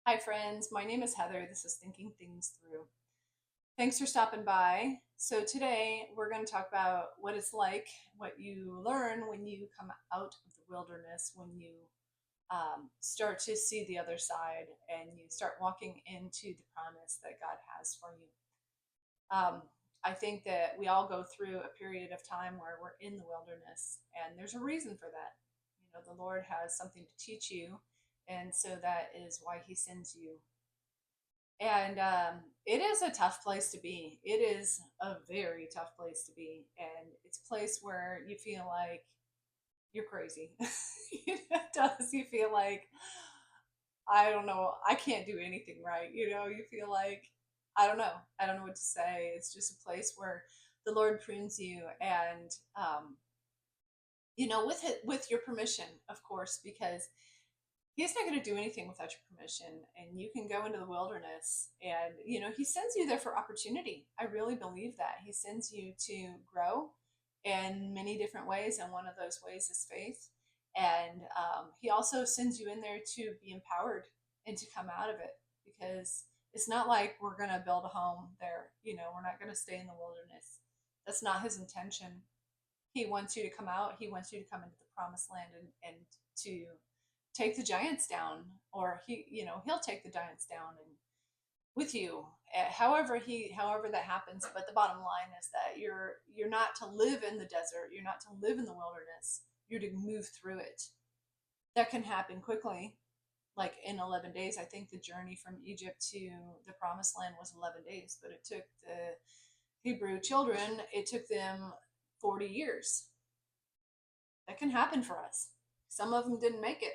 Hi, friends. My name is Heather. This is Thinking Things Through. Thanks for stopping by. So, today we're going to talk about what it's like, what you learn when you come out of the wilderness, when you start to see the other side and you start walking into the promise that God has for you. Um, I think that we all go through a period of time where we're in the wilderness, and there's a reason for that. The Lord has something to teach you, and so that is why He sends you. And it is a tough place to be. It is a very tough place to be. And it's a place where you feel like you're crazy. It does. You feel like, I don't know, I can't do anything right. You feel like, I don't know. I don't know what to say. It's just a place where the Lord prunes you and, with it, with your permission, of course, because He's not going to do anything without your permission. And you can go into the wilderness and, he sends you there for opportunity. I really believe that. He sends you to grow in many different ways. And one of those ways is faith. And he also sends you in there to be empowered and to come out of it because it's not like we're going to build a home there. We're not going to stay in the wilderness. That's not his intention. He wants you to come out. He wants you to come into the promised land and to take the giants down, or he'll take the giants down and with you. However that happens. But the bottom line is that you're not to live in the desert. You're not to live in the wilderness. You're to move through it. That can happen quickly, like in 11 days. I think the journey from Egypt to the promised land was 11 days, but it took the Hebrew children, it took them 40 years. That can happen for us. Some of them didn't make it.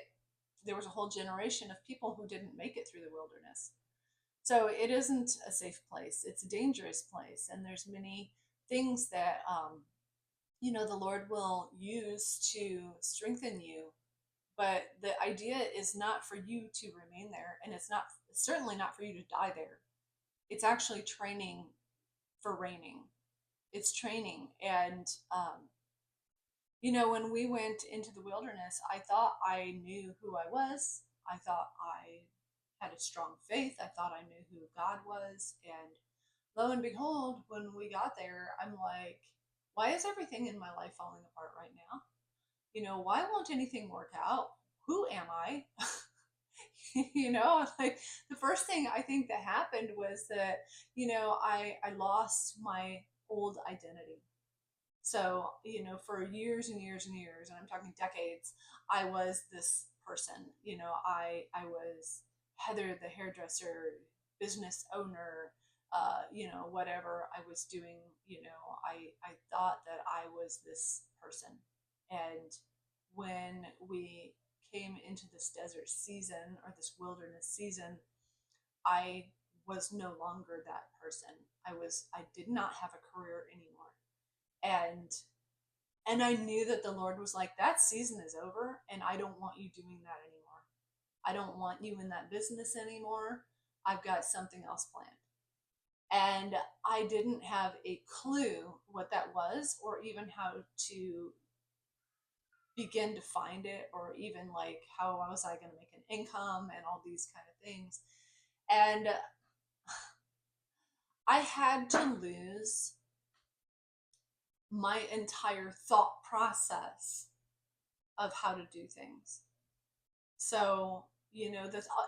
There was a whole generation of people who didn't make it through the wilderness. So it isn't a safe place. It's a dangerous place, and there's many things that the Lord will use to strengthen you. But the idea is not for you to remain there, and it's certainly not for you to die there. It's actually training for reigning. It's training, and when we went into the wilderness, I thought I knew who I was. I thought I had a strong faith. I thought I knew who God was. And lo and behold, when we got there, I'm like, why is everything in my life falling apart right now? Why won't anything work out? Who am I? Like the first thing I think that happened was that, I lost my old identity. So, for years and years and years, and I'm talking decades, I was this person. I was Heather, the hairdresser, business owner, whatever I was doing, I thought that I was this person. And when we came into this desert season or this wilderness season, I was no longer that person. I did not have a career anymore. And I knew that the Lord was like, that season is over, and I don't want you doing that anymore. I don't want you in that business anymore. I've got something else planned. And I didn't have a clue what that was, or even how to begin to find it, or even like how was I going to make an income and all these kind of things. And I had to lose my entire thought process of how to do things. So,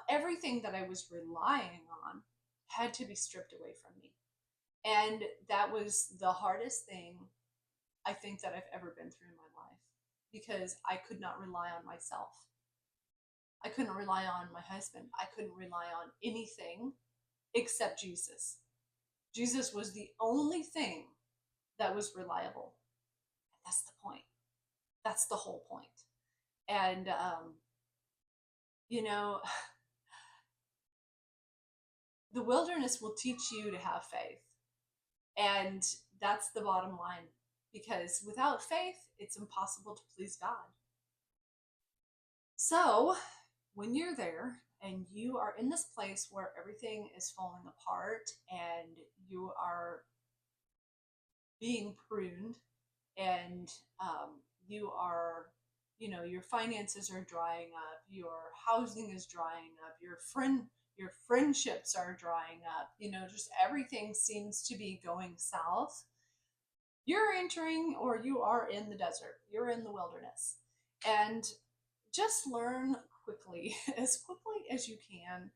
everything that I was relying on had to be stripped away from me. And that was the hardest thing I think that I've ever been through in my life because I could not rely on myself. I couldn't rely on my husband. I couldn't rely on anything except Jesus. Jesus was the only thing that was reliable. That's the point. That's the whole point. And, you know, the wilderness will teach you to have faith. And that's the bottom line. Because without faith, it's impossible to please God. So, when you're there and you are in this place where everything is falling apart and you are being pruned and you are, your finances are drying up, your housing is drying up, your your friendships are drying up, just everything seems to be going south, you're entering, or you are in the desert, you're in the wilderness. And just learn quickly, as quickly as you can,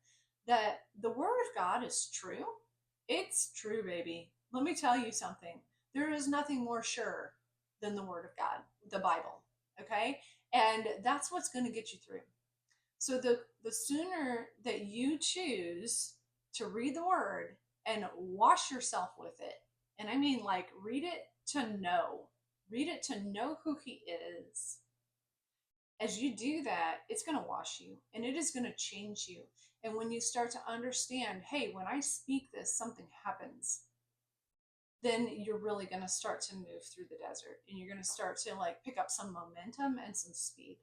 that the word of God is true. It's true, baby. Let me tell you something. There is nothing more sure than the word of God, the Bible. Okay? And that's what's going to get you through. So the sooner that you choose to read the word and wash yourself with it, and I mean like read it to know who he is. As you do that, it's going to wash you and it is going to change you. And when you start to understand, hey, when I speak this, something happens, then you're really going to start to move through the desert and you're going to start to like pick up some momentum and some speed.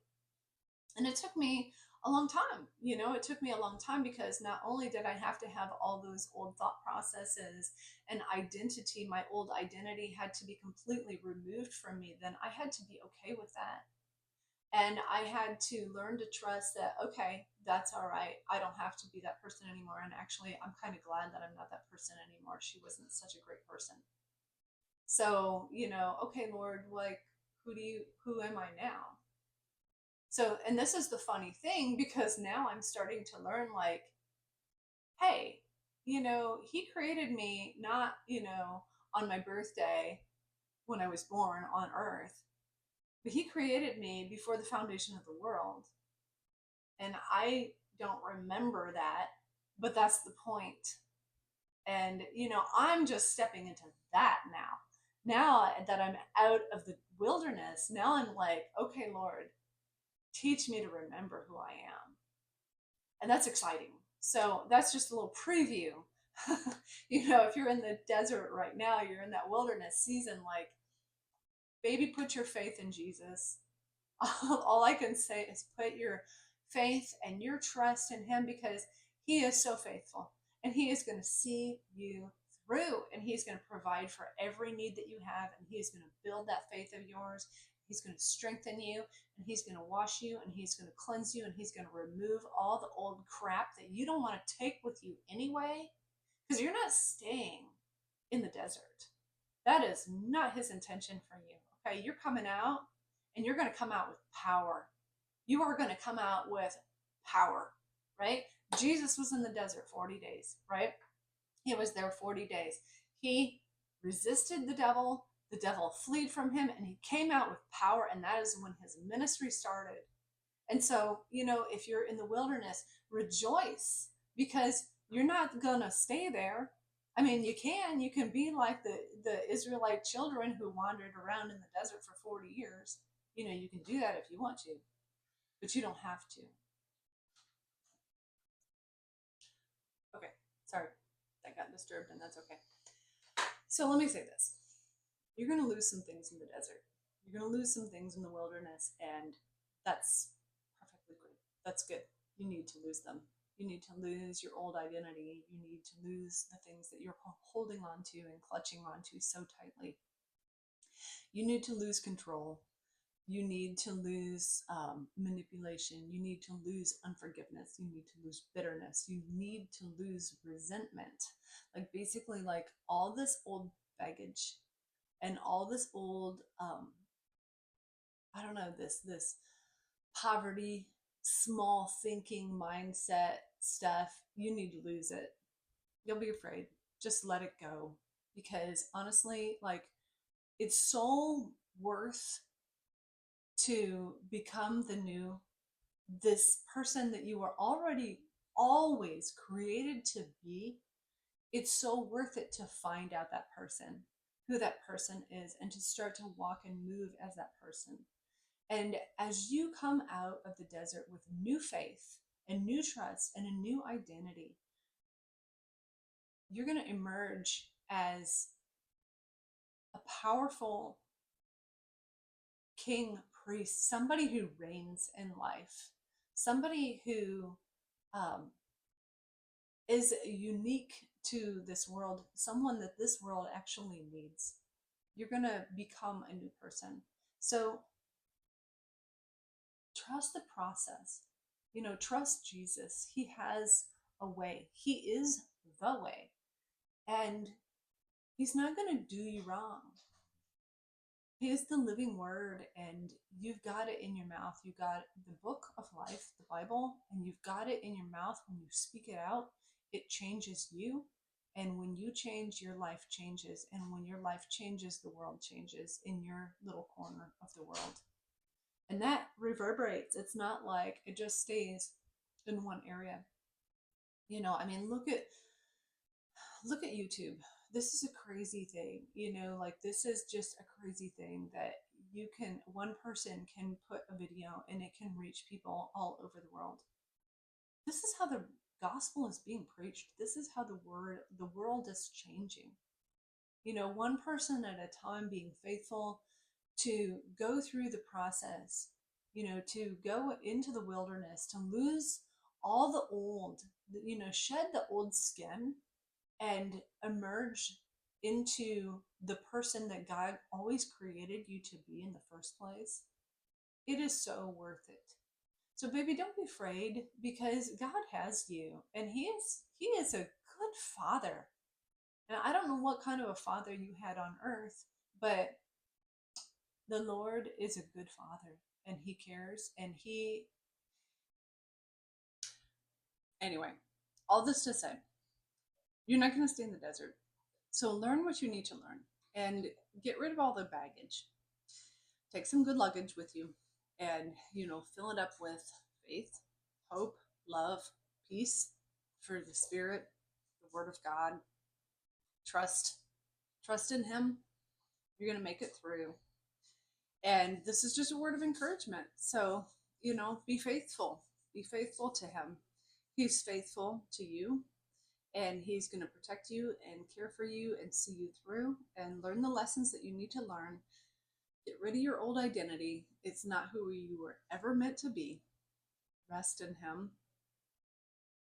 And it took me a long time. It took me a long time because not only did I have to have all those old thought processes and identity, my old identity had to be completely removed from me, then I had to be okay with that. And I had to learn to trust that, okay, that's all right. I don't have to be that person anymore. And actually, I'm kind of glad that I'm not that person anymore. She wasn't such a great person. So, okay, Lord, like, who am I now? So, and this is the funny thing because now I'm starting to learn, like, hey, he created me not, on my birthday when I was born on earth, but he created me before the foundation of the world. And I don't remember that, but that's the point. And, I'm just stepping into that now. Now that I'm out of the wilderness, now I'm like, okay, Lord, teach me to remember who I am. And that's exciting. So that's just a little preview. If you're in the desert right now, you're in that wilderness season, like, baby, put your faith in Jesus. All I can say is put your faith and your trust in him because he is so faithful and he is going to see you through and he's going to provide for every need that you have and he is going to build that faith of yours. He's going to strengthen you and he's going to wash you and he's going to cleanse you and he's going to remove all the old crap that you don't want to take with you anyway, because you're not staying in the desert. That is not his intention for you. Okay, you're coming out and you're going to come out with power. You are going to come out with power, right? Jesus was in the desert 40 days, right? He was there 40 days. He resisted the devil fled from him, and he came out with power, and that is when his ministry started. And so, if you're in the wilderness, rejoice because you're not going to stay there. I mean, you can be like the Israelite children who wandered around in the desert for 40 years. You can do that if you want to, but you don't have to. Okay, sorry, that got disturbed, and that's okay. So let me say this. You're going to lose some things in the desert. You're going to lose some things in the wilderness, and that's perfectly good. That's good. You need to lose them. You need to lose your old identity. You need to lose the things that you're holding on to and clutching onto so tightly. You need to lose control. You need to lose manipulation. You need to lose unforgiveness. You need to lose bitterness. You need to lose resentment. Like basically like all this old baggage and all this old, I don't know, this poverty, small thinking mindset stuff. You need to lose it. You'll be afraid. Just let it go. Because honestly, like it's so worth to become this person that you are already always created to be. It's so worth it to find out that person, who that person is, and to start to walk and move as that person. And as you come out of the desert with new faith and new trust and a new identity, you're going to emerge as a powerful king, priest, somebody who reigns in life, somebody who is unique to this world, someone that this world actually needs. You're going to become a new person. So trust the process. Trust Jesus. He has a way. He is the way. And he's not going to do you wrong. He is the living word, and you've got it in your mouth. You've got the book of life, the Bible, and you've got it in your mouth. When you speak it out, it changes you. And when you change, your life changes. And when your life changes, the world changes in your little corner of the world. And that reverberates. It's not like it just stays in one area. I mean, look at YouTube. This is a crazy thing, like this is just a crazy thing that one person can put a video and it can reach people all over the world. This is how the gospel is being preached. This is how the world is changing. One person at a time being faithful to go through the process, to go into the wilderness, to lose all the old, shed the old skin and emerge into the person that God always created you to be in the first place. It is so worth it. So baby, don't be afraid, because God has you, and he is a good father. And I don't know what kind of a father you had on earth, but the Lord is a good father, and he cares, and anyway, all this to say, you're not going to stay in the desert. So learn what you need to learn and get rid of all the baggage. Take some good luggage with you and, fill it up with faith, hope, love, peace, for the Spirit, the Word of God. Trust in him. You're going to make it through. And this is just a word of encouragement. So, be faithful. Be faithful to him. He's faithful to you. And he's going to protect you and care for you and see you through and learn the lessons that you need to learn. Get rid of your old identity. It's not who you were ever meant to be. Rest in him.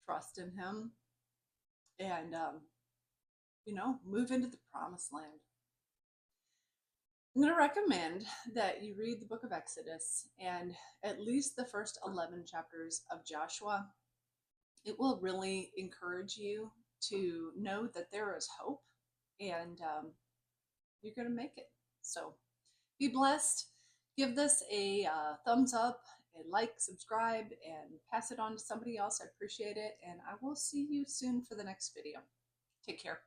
Trust in him. And, move into the promised land. I'm going to recommend that you read the book of Exodus and at least the first 11 chapters of Joshua. It will really encourage you to know that there is hope, and you're going to make it. So be blessed. Give this a thumbs up, and like, subscribe, and pass it on to somebody else. I appreciate it. And I will see you soon for the next video. Take care.